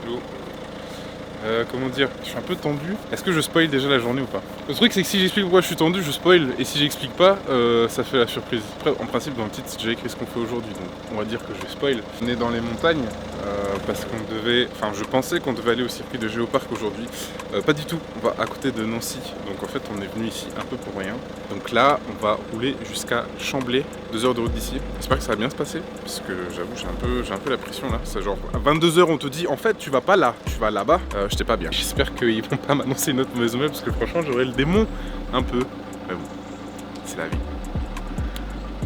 Hello. Comment dire, je suis un peu tendu. Est-ce que je spoil déjà la journée ou pas? Le truc c'est que si j'explique pourquoi je suis tendu, je spoil, et si j'explique pas, ça fait la surprise. Après, en principe dans le titre, j'ai écrit ce qu'on fait aujourd'hui, donc on va dire que je vais spoil. On est dans les montagnes, parce qu'on devait, enfin je pensais qu'on devait aller au circuit de Géoparc aujourd'hui. Pas du tout, on va à côté de Nancy, donc en fait on est venu ici un peu pour rien. Donc là, on va rouler jusqu'à Chamblay, 2 heures de route d'ici. J'espère que ça va bien se passer, parce que j'avoue j'ai un peu la pression là. C'est genre à 22 h on te dit en fait tu vas pas là, tu vas là-bas. J'étais pas bien. J'espère qu'ils vont pas m'annoncer une autre mauvaise nouvelle, parce que franchement j'aurais le démon un peu. Mais bon, c'est la vie.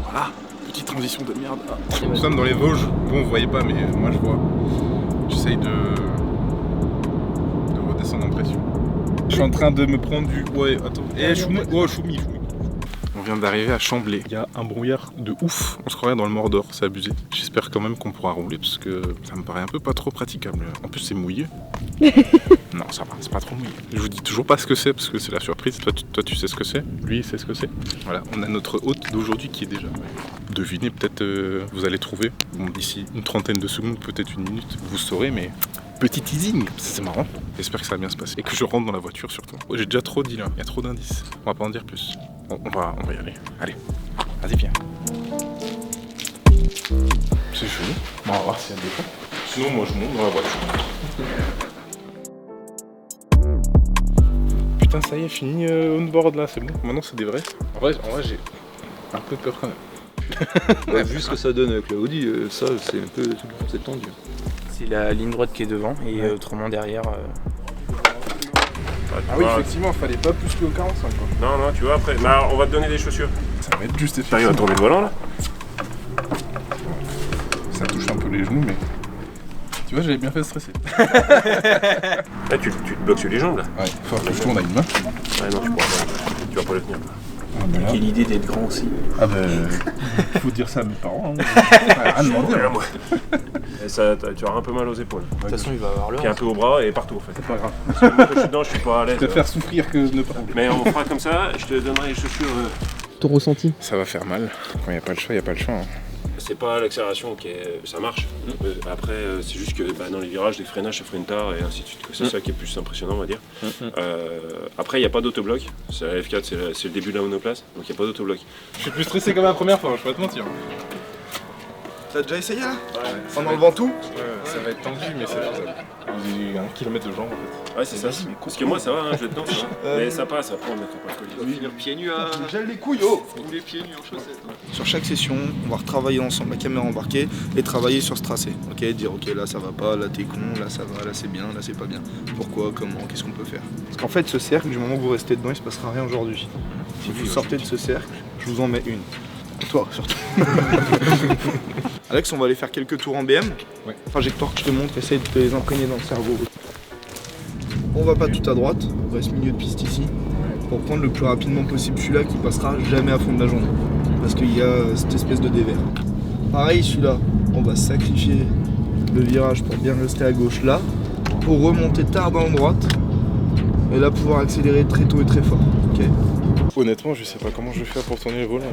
Voilà, petite transition de merde. Nous sommes dans les Vosges. Bon, vous voyez pas, mais moi je vois. J'essaye de redescendre en pression. Je suis en train de me prendre du... Ouais, attends. Choumi. On vient d'arriver à Chamblay. Il y a un brouillard de ouf. On se croirait dans le Mordor, c'est abusé. J'espère quand même qu'on pourra rouler, parce que ça me paraît un peu pas trop praticable. En plus, c'est mouillé. Non, ça va, c'est pas trop mouillé. Je vous dis toujours pas ce que c'est, parce que c'est la surprise. Toi, tu sais ce que c'est. Lui, il sait ce que c'est. Voilà, on a notre hôte d'aujourd'hui qui est déjà... Devinez, peut-être vous allez trouver. Bon, d'ici une trentaine de secondes, peut-être une minute, vous saurez, mais... Petit teasing, c'est marrant. J'espère que ça va bien se passer. Et que je rentre dans la voiture surtout. Oh, j'ai déjà trop dit là, il y a trop d'indices. On va pas en dire plus. Bon, on va y aller. Allez, vas-y, viens. C'est chaud. On va voir s'il y a des fois. Sinon, moi je monte dans la voiture. Putain, ça y est, fini on-board là, c'est bon. Maintenant, c'est des vrais. En vrai j'ai un peu peur quand même. Ouais, vu ce que ça donne avec la Audi, ça c'est un peu c'est tendu. C'est la ligne droite qui est devant et autrement derrière. Ah oui, effectivement, fallait pas plus que 45 quoi. Non, tu vois, après, bah, on va te donner des chaussures. Ça va être juste T'arrives à tourner le volant là? Ça touche un peu les genoux, mais. Tu vois, j'avais bien fait stresser. Là, tu te bloques sur les jambes là. Ouais, faut que je tourne à une main. Ouais, non, tu pourras pas. Tu vas pas le tenir. Ah, bah, Quelle idée d'être grand aussi. Ah bah, faut dire ça à mes parents. Hein. Rien demander. Moi. Et ça, tu auras un peu mal aux épaules. De toute façon, il va avoir l'heure. Puis un peu au bras et partout en fait. C'est pas grave. Parce que moi, quand je suis dedans, je suis pas à l'aise. Je préfère souffrir que ne pas rouler. Mais on fera comme ça, je te donnerai les chaussures. Ton ressenti? Ça va faire mal. Quand il n'y a pas le choix, il n'y a pas le choix. Hein. C'est pas l'accélération qui est. Ça marche. Après, c'est juste que dans les virages, les freinages, ça freine tard et ainsi de suite. C'est ça qui est plus impressionnant, on va dire. Après, il n'y a pas d'autobloc. C'est la F4, c'est le début de la monoplace, donc il n'y a pas d'autobloc. Je suis plus stressé comme la première fois, je vais pas te mentir. T'as déjà essayé là? Ouais. En enlevant tout? Ouais, ça va être tendu, mais c'est faisable. J'ai 1 km de jambes en fait. Ouais, c'est ça. Parce que moi, ça va, hein, je vais dedans, ça va. Mais ça passe, après, on mettra pas le colis. Finir pieds nus à. Gèle les couilles, oh! Ou les pieds nus en chaussettes. Sur chaque session, on va retravailler ensemble la caméra embarquée et travailler sur ce tracé. Ok, dire ok, là ça va pas, là t'es con, là ça va, là c'est bien, là c'est pas bien. Pourquoi, comment, qu'est-ce qu'on peut faire? Parce qu'en fait, ce cercle, du moment que vous restez dedans, il se passera rien aujourd'hui. Si vous sortez de ce cercle, je vous en mets une. Toi surtout. Alex, on va aller faire quelques tours en BM. Ouais. Trajectoire que je te montre, essaye de te les imprégner dans le cerveau. On va pas tout à droite, on reste milieu de piste ici. Pour prendre le plus rapidement possible celui-là qui passera jamais à fond de la journée. Parce qu'il y a cette espèce de dévers. Pareil, celui-là, on va sacrifier le virage pour bien rester à gauche là. Pour remonter tard dans la droite. Et là pouvoir accélérer très tôt et très fort. Ok. Honnêtement, je sais pas comment je vais faire pour tourner le volant.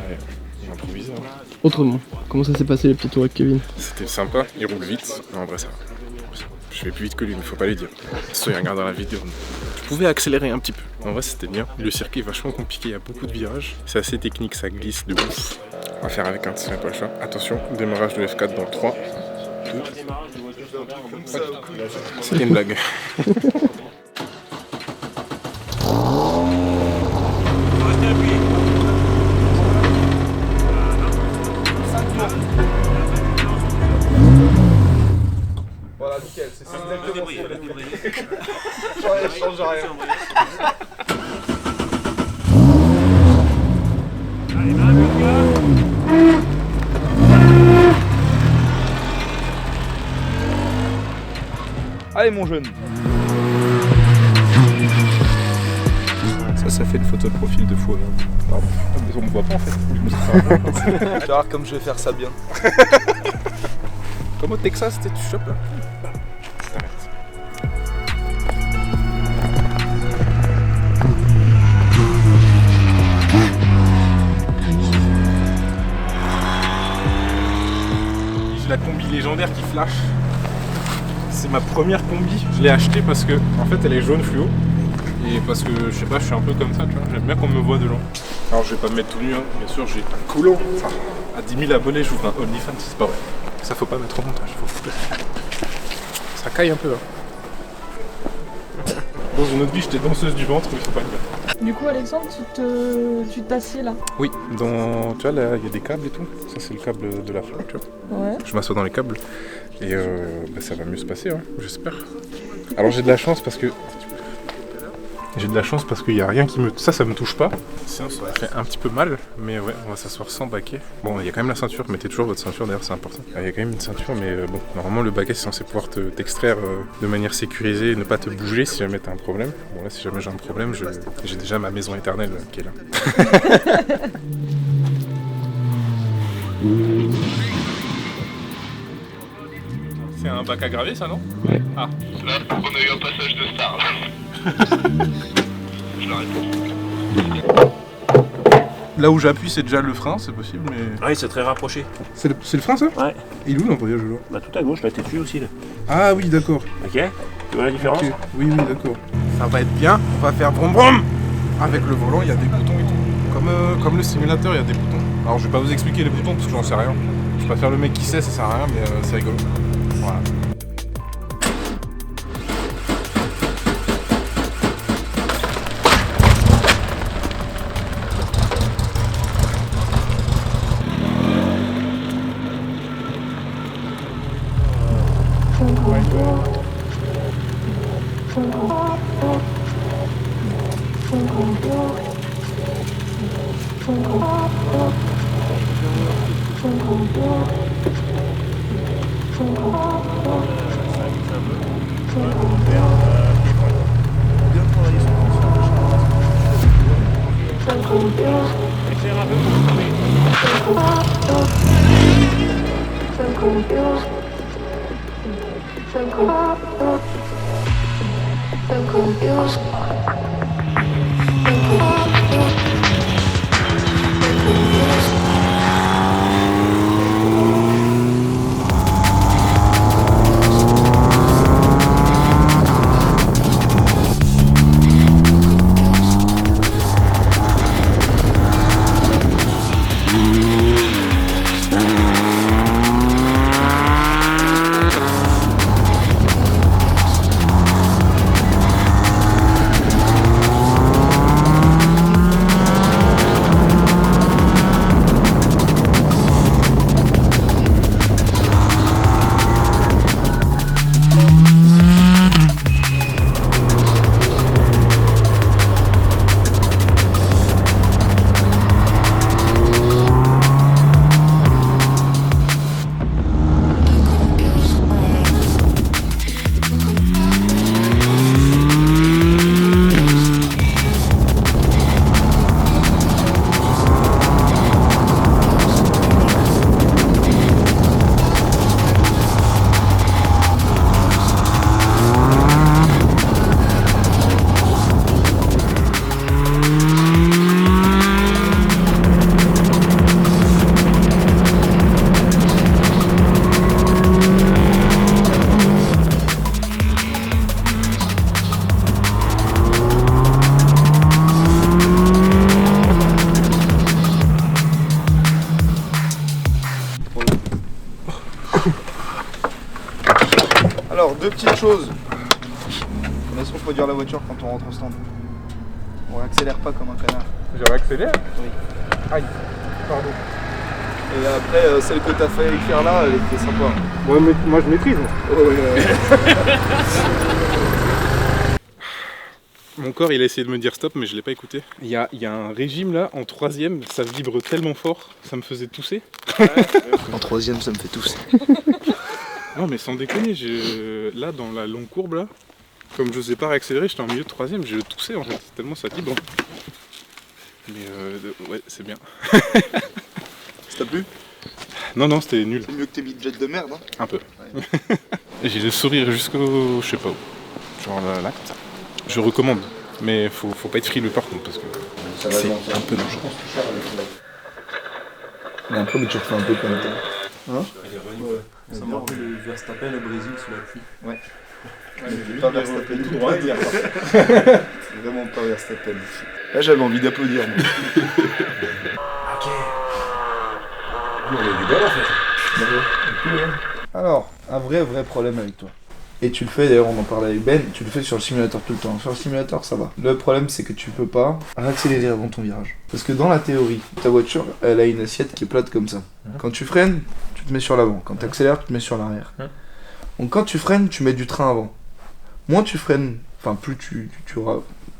J'ai improvisé. Hein. Autrement, comment ça s'est passé les petits tours avec Kevin? C'était sympa, il roule vite, mais en vrai ça va. Je vais plus vite que lui, mais faut pas lui dire. Si il regarde dans la vidéo, je pouvais accélérer un petit peu. En vrai c'était bien. Le circuit est vachement compliqué, il y a beaucoup de virages. C'est assez technique, ça glisse de ouf. On va faire avec un pas le choix. Attention, démarrage de F4 dans 3, 2. C'était une blague. Voilà, nickel, c'est ça. Change rien. Allez mon jeune. Ça fait une photo de profil de fou. Pardon. Mais on me voit pas en fait. Tu vas voir comme je vais faire ça bien. Comme au Texas, tu chopes là. J'ai la combi légendaire qui flash. C'est ma première combi, je l'ai achetée parce que en fait elle est jaune fluo. Et parce que je sais pas, je suis un peu comme ça, tu vois, j'aime bien qu'on me voit dedans. Alors je vais pas me mettre tout nu, hein. Bien sûr j'ai un collant. Enfin, à 10 000 abonnés j'ouvre un OnlyFans, c'est pas vrai. Ça faut pas mettre au montage, faut... Ça caille un peu hein. Dans une autre vie j'étais danseuse du ventre mais faut pas le mettre. Du coup, Alexandre, tu t'assieds là. Oui, dans... tu vois là il y a des câbles et tout. Ça c'est le câble de la flamme, tu vois. Ouais. Je m'assois dans les câbles et ça va mieux se passer, hein, j'espère. Alors j'ai de la chance parce que... J'ai de la chance parce qu'il n'y a rien qui me... Ça me touche pas. Sinon ça aurait fait un petit peu mal. Mais ouais, on va s'asseoir sans baquet. Bon, il y a quand même la ceinture. Mettez toujours votre ceinture d'ailleurs, c'est important. Il y a quand même une ceinture, mais bon, normalement le baquet c'est censé pouvoir t'extraire de manière sécurisée et ne pas te bouger si jamais t'as un problème. Bon là, si jamais j'ai un problème, j'ai déjà ma maison éternelle qui est là. C'est un bac à graver ça, non? Ouais. Ah. Là, on a eu un passage de star là. Je la réponds. Là où j'appuie, c'est déjà le frein, c'est possible, mais... Ouais, c'est très rapproché. C'est le frein, ça? Ouais. Il est où l'embrayage, là? Bah tout à gauche, là, t'es dessus aussi, là. Ah oui, d'accord. Ok? Tu vois la différence? Ok. Oui, d'accord. Ça va être bien, on va faire brom brom. Avec le volant, il y a des boutons et tout. Comme le simulateur, il y a des boutons. Alors, je vais pas vous expliquer les boutons, parce que j'en sais rien. Je préfère le mec qui sait, ça sert à rien, mais c'est rigolo. Voilà. Alors, deux petites choses. Laisse refroidir la voiture quand on rentre au stand. On accélère pas comme un canard. J'aurais accéléré? Oui. Aïe, pardon. Et après, celle que t'as fait écrire là, elle était sympa. Ouais, mais moi je maîtrise. Mon corps il a essayé de me dire stop mais je l'ai pas écouté. Il y a un régime là en troisième, ça vibre tellement fort, ça me faisait tousser. En troisième, ça me fait tousser. Non mais sans déconner, là dans la longue courbe là, comme je sais pas réaccélérer, j'étais en milieu de troisième, j'ai toussé en fait, tellement ça vibre. Mais ouais c'est bien. Ça t'a plu? Non c'était nul. C'est mieux que tes midgets de merde, hein? Un peu. Ouais. J'ai le sourire jusqu'au je sais pas où. Genre là comme ça. Je recommande, mais faut pas être frileux par contre parce que c'est un peu dangereux. Mais après, tu refais un peu comme ça. Hein? Ça me rappelle le Verstappen au Brésil sous la pluie. Ouais, mais pas Verstappen tout droit, c'est vraiment pas Verstappen. Là j'avais envie d'applaudir. Moi. Ok. On a du bol en fait. Alors, un vrai problème avec toi. Et tu le fais, d'ailleurs on en parlait avec Ben, tu le fais sur le simulateur tout le temps. Sur le simulateur ça va. Le problème c'est que tu peux pas accélérer avant ton virage. Parce que dans la théorie, ta voiture, elle a une assiette qui est plate comme ça. Quand tu freines, tu te mets sur l'avant. Quand tu accélères, tu te mets sur l'arrière. Donc quand tu freines, tu mets du train avant. Moins tu freines, enfin plus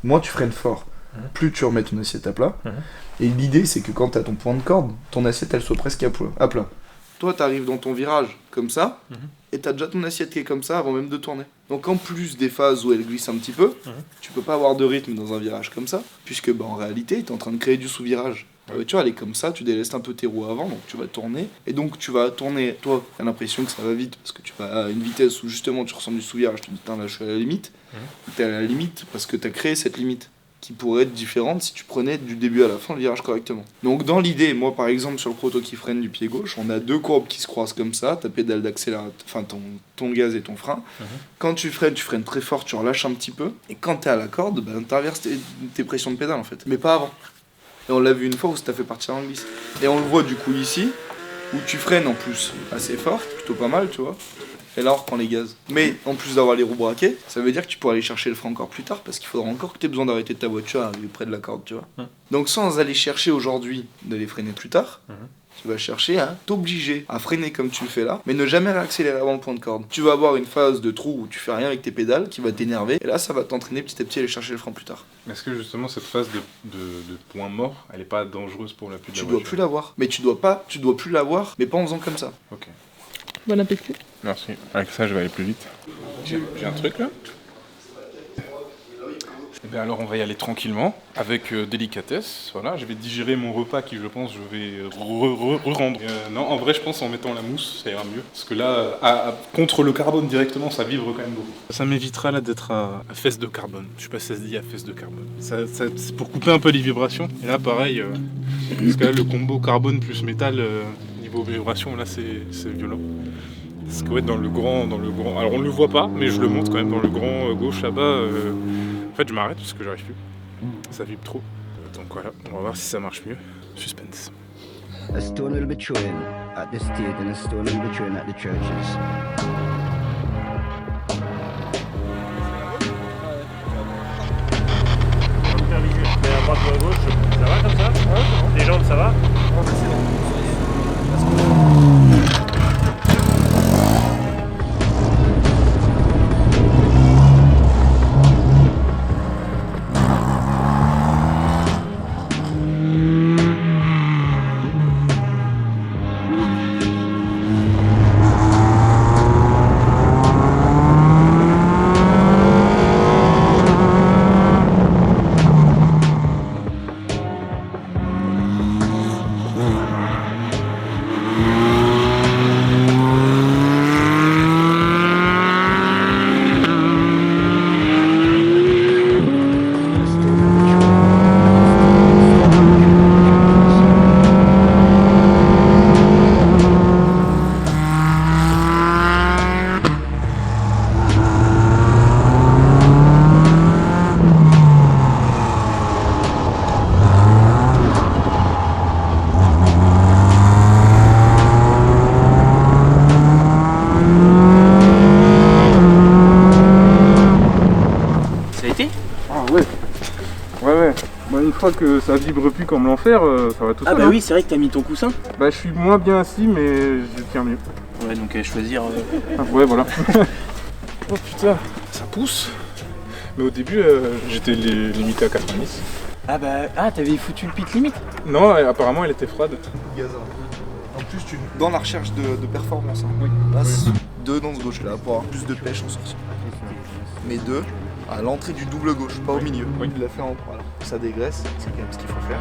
moins tu freines fort, plus tu remets ton assiette à plat. Et l'idée c'est que quand tu as ton point de corde, ton assiette elle soit presque à plat. Toi tu arrives dans ton virage comme ça, et tu as déjà ton assiette qui est comme ça avant même de tourner. Donc en plus des phases où elle glisse un petit peu, tu peux pas avoir de rythme dans un virage comme ça, puisque en réalité tu es en train de créer du sous-virage. La voiture elle est comme ça, tu délestes un peu tes roues avant, donc tu vas tourner. Et donc tu vas tourner, toi t'as l'impression que ça va vite, parce que tu vas à une vitesse où justement tu ressens du sous-virage, tu te dis putain là je suis à la limite. T'es à la limite parce que t'as créé cette limite, qui pourrait être différente si tu prenais du début à la fin le virage correctement. Donc dans l'idée, moi par exemple sur le proto qui freine du pied gauche, on a deux courbes qui se croisent comme ça, ta pédale d'accélérateur, enfin ton gaz et ton frein. Quand tu freines très fort, tu relâches un petit peu, et quand t'es à la corde, t'inverses tes pressions de pédale en fait, mais pas avant. Et on l'a vu une fois où ça t'a fait partir en glisse. Et on le voit du coup ici, où tu freines en plus assez fort, plutôt pas mal tu vois. Et là on reprend les gaz. Mais en plus d'avoir les roues braquées, ça veut dire que tu pourras aller chercher le frein encore plus tard parce qu'il faudra encore que tu aies besoin d'arrêter ta voiture à arriver près de la corde, tu vois. Donc sans aller chercher aujourd'hui d'aller freiner plus tard, tu vas chercher à t'obliger à freiner comme tu le fais là, mais ne jamais réaccélérer avant le point de corde. Tu vas avoir une phase de trou où tu fais rien avec tes pédales qui va t'énerver, et là ça va t'entraîner petit à petit à aller chercher le frein plus tard. Est-ce que justement cette phase de point mort, elle est pas dangereuse pour l'appui de la Tu voiture? dois plus l'avoir, mais tu dois plus l'avoir, mais pas en faisant comme ça. Ok. Bon appétit. Merci. Avec ça, je vais aller plus vite. J'ai un truc là. Et bien alors, on va y aller tranquillement, avec délicatesse. Voilà, je vais digérer mon repas qui, je pense, je vais re-rendre. Non, en vrai, je pense en mettant la mousse, ça ira mieux. Parce que là, contre le carbone directement, ça vibre quand même beaucoup. Ça m'évitera là d'être à fesse de carbone. Je sais pas si ça se dit à fesse de carbone. C'est pour couper un peu les vibrations. Et là, pareil, parce que là, le combo carbone plus métal, niveau vibration, là, c'est violent. Parce que ouais, dans le grand, alors on ne le voit pas, mais je le montre quand même dans le grand gauche là-bas. En fait, je m'arrête parce que j'arrive plus. Ça vibre trop. Donc voilà, on va voir si ça marche mieux. Suspense. A stone will be thrown at the state and a stone will be thrown at the churches. Mais à droite ou à gauche, ça va comme ça? Les jambes, ça va? Une fois que ça vibre plus comme l'enfer, ça va tout seul. Ah bah oui, c'est vrai que t'as mis ton coussin. Bah je suis moins bien assis mais je tiens mieux. Ouais, donc à choisir... Ouais, voilà. Oh putain, ça pousse. Mais au début, j'étais limité à 90. Ah bah, t'avais foutu le pit limite? Non, apparemment elle était froide. Gazard. En plus, dans la recherche de performance, hein. Là, deux dans ce gauche là pour avoir plus de pêche en sortie. Mais deux à l'entrée du double gauche, pas au milieu. Il l'a fait en voilà. Ça dégraisse, c'est quand même ce qu'il faut faire.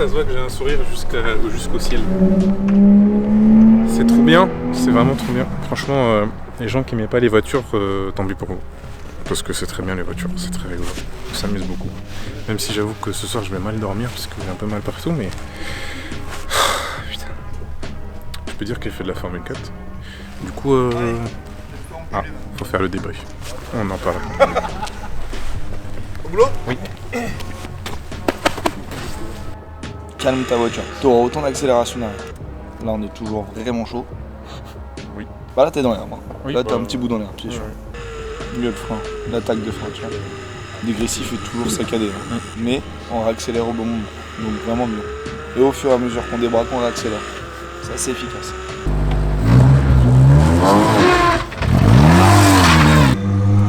ça se voit que j'ai un sourire jusqu'au ciel. C'est trop bien, c'est vraiment trop bien. Franchement, les gens qui n'aimaient pas les voitures, tant pis pour vous. Parce que c'est très bien les voitures, c'est très rigolo. On s'amuse beaucoup. Même si j'avoue que ce soir je vais mal dormir parce que j'ai un peu mal partout, mais... Putain. Je peux dire qu'elle fait de la Formule 4. Du coup, faut faire le débrief. On en parle. Au boulot? Oui. Calme ta voiture. Tu auras autant d'accélération derrière. Là, on est toujours vraiment chaud. Oui. Bah là, t'es dans l'herbe. Hein. Oui, Là, t'as un petit bout dans l'herbe, c'est sûr. Mieux le frein, l'attaque de frein, tu vois. Dégressif est toujours saccadé. Hein. Mais on réaccélère au bon moment. Donc vraiment mieux. Et au fur et à mesure qu'on débraque, on réaccélère. C'est assez efficace.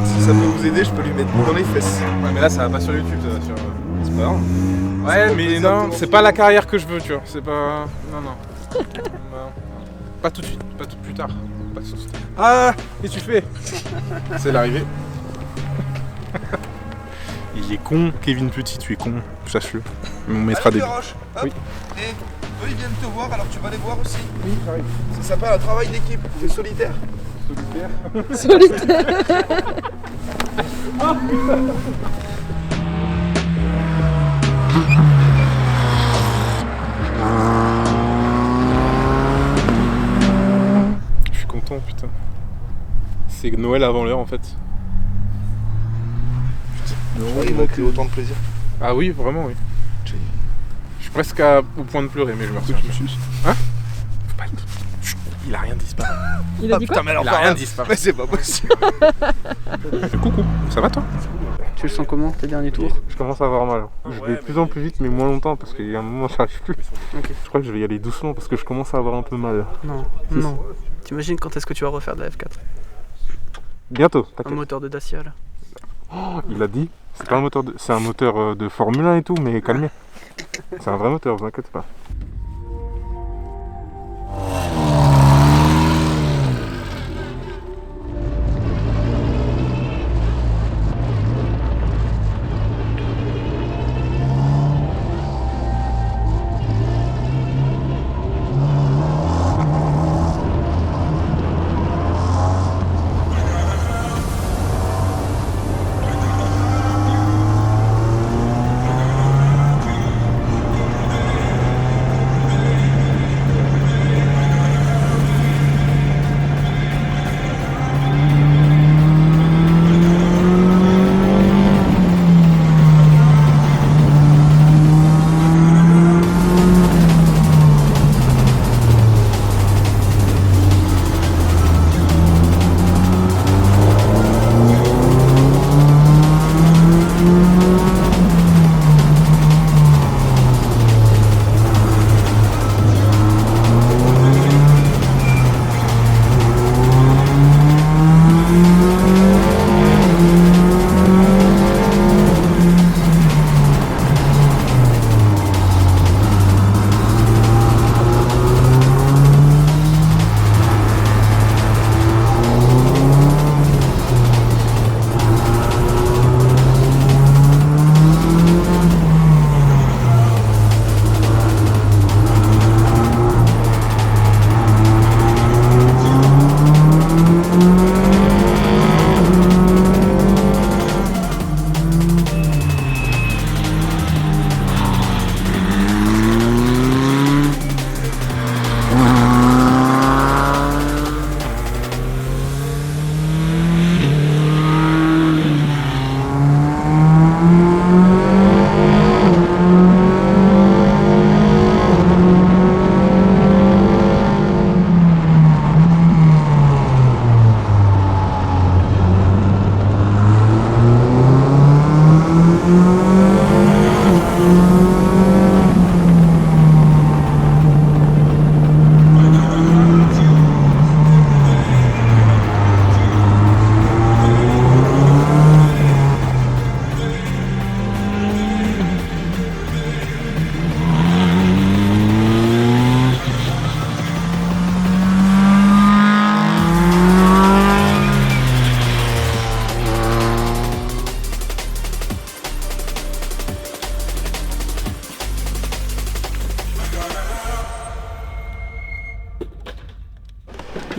Si ça peut vous aider, je peux lui mettre dans les fesses. Ouais, mais là ça va pas sur YouTube, ça va sur... C'est pas grave. Ouais, mais non, c'est pas la carrière que je veux, tu vois. C'est pas... Non. Pas tout de suite, pas tout plus tard. Pas tout de suite. Ah, qu'est-ce que tu fais? C'est l'arrivée. Il est con, Kevin Petit, tu es con, sache-le. Mais on mettra des... Roche, hop. Oui. Et eux ils viennent te voir, alors tu vas les voir aussi. Oui, j'arrive. Ça s'appelle un travail d'équipe, t'es solitaire. Solitaire. Je suis content, putain. C'est Noël avant l'heure en fait. Il m'a pris autant de plaisir. Ah oui, vraiment oui. Je suis presque au point de pleurer, mais je me retiens. Hein? Faut pas le... Chut, il a rien disparu. Il a dit quoi? Putain, mais alors Il a rien disparu. Mais c'est pas possible. Coucou, ça va toi? Tu le sens comment, tes derniers tours? Je commence à avoir mal. Je vais de plus en plus vite, mais moins longtemps parce qu'il y a un moment, j'arrive plus. Ok. Je crois que je vais y aller doucement parce que je commence à avoir un peu mal. Non. T'imagines quand est-ce que tu vas refaire de la F4? Bientôt, Un t'inquiète. moteur de Dacia là. Oh, il a dit. C'est pas un moteur c'est un moteur de Formule 1 et tout, mais calmez. C'est un vrai moteur, vous inquiétez pas.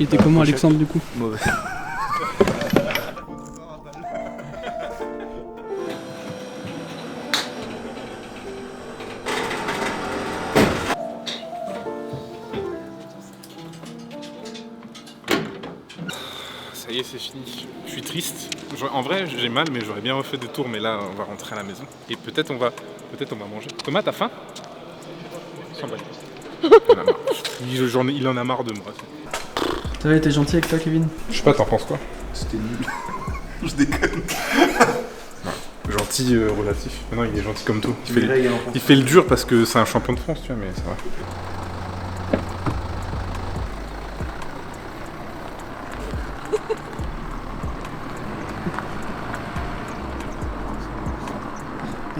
Il était comment Alexandre du coup? Mauvais. Ça y est, c'est fini. Je suis triste. En vrai, j'ai mal, mais j'aurais bien refait des tours. Mais là, on va rentrer à la maison. Et peut-être on va manger. Thomas, t'as faim? Sans blague. Il en a marre de moi. T'avais été gentil avec toi, Kevin? Je sais pas, t'en penses quoi? C'était nul. Je déconne. Gentil relatif. Non, il est gentil comme tout. Il fait le dur parce que c'est un champion de France, tu vois, mais ça va.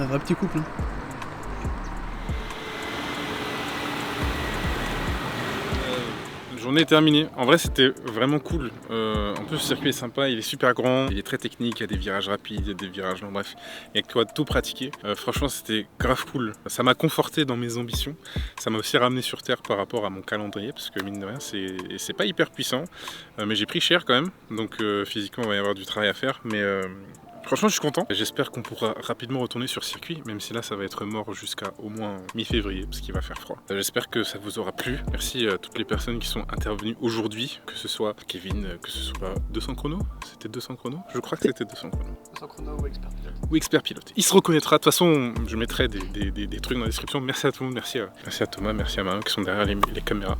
Un vrai petit couple. Hein. La journée est terminée. En vrai, c'était vraiment cool. En plus, le circuit est sympa, il est super grand, il est très technique, il y a des virages rapides, il y a des virages longs, bref. Il y a que toi de tout pratiquer. Franchement, c'était grave cool. Ça m'a conforté dans mes ambitions. Ça m'a aussi ramené sur terre par rapport à mon calendrier, parce que mine de rien, c'est pas hyper puissant. Mais j'ai pris cher quand même, donc physiquement, il va y avoir du travail à faire. Mais franchement, je suis content. J'espère qu'on pourra rapidement retourner sur circuit, même si là, ça va être mort jusqu'à au moins mi-février, parce qu'il va faire froid. J'espère que ça vous aura plu. Merci à toutes les personnes qui sont intervenues aujourd'hui, que ce soit Kevin, que ce soit 200 chronos. C'était 200 chronos? Je crois que c'était 200 chronos. 200 chronos ou expert pilote? Ou expert pilote. Il se reconnaîtra. De toute façon, je mettrai des trucs dans la description. Merci à tout le monde. Merci à Thomas, merci à Marion qui sont derrière les caméras.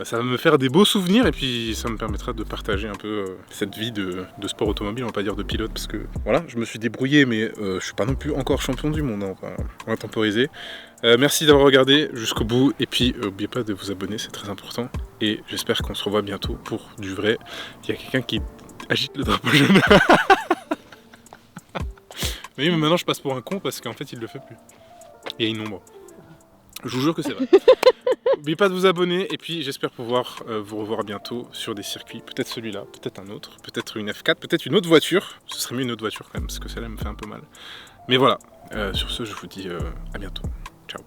Ça va me faire des beaux souvenirs et puis ça me permettra de partager un peu cette vie de sport automobile, on va pas dire de pilote, parce que voilà, je me suis débrouillé, mais je suis pas non plus encore champion du monde, hein. On va temporiser. Merci d'avoir regardé jusqu'au bout et puis n'oubliez pas de vous abonner, c'est très important. Et j'espère qu'on se revoit bientôt pour du vrai. Il y a quelqu'un qui agite le drapeau jaune. Mais maintenant je passe pour un con parce qu'en fait il le fait plus. Il y a une ombre. Je vous jure que c'est vrai. N'oubliez pas de vous abonner et puis j'espère pouvoir vous revoir bientôt sur des circuits. Peut-être celui-là, peut-être un autre, peut-être une F4, peut-être une autre voiture. Ce serait mieux une autre voiture quand même parce que celle-là me fait un peu mal. Mais voilà, sur ce je vous dis à bientôt. Ciao.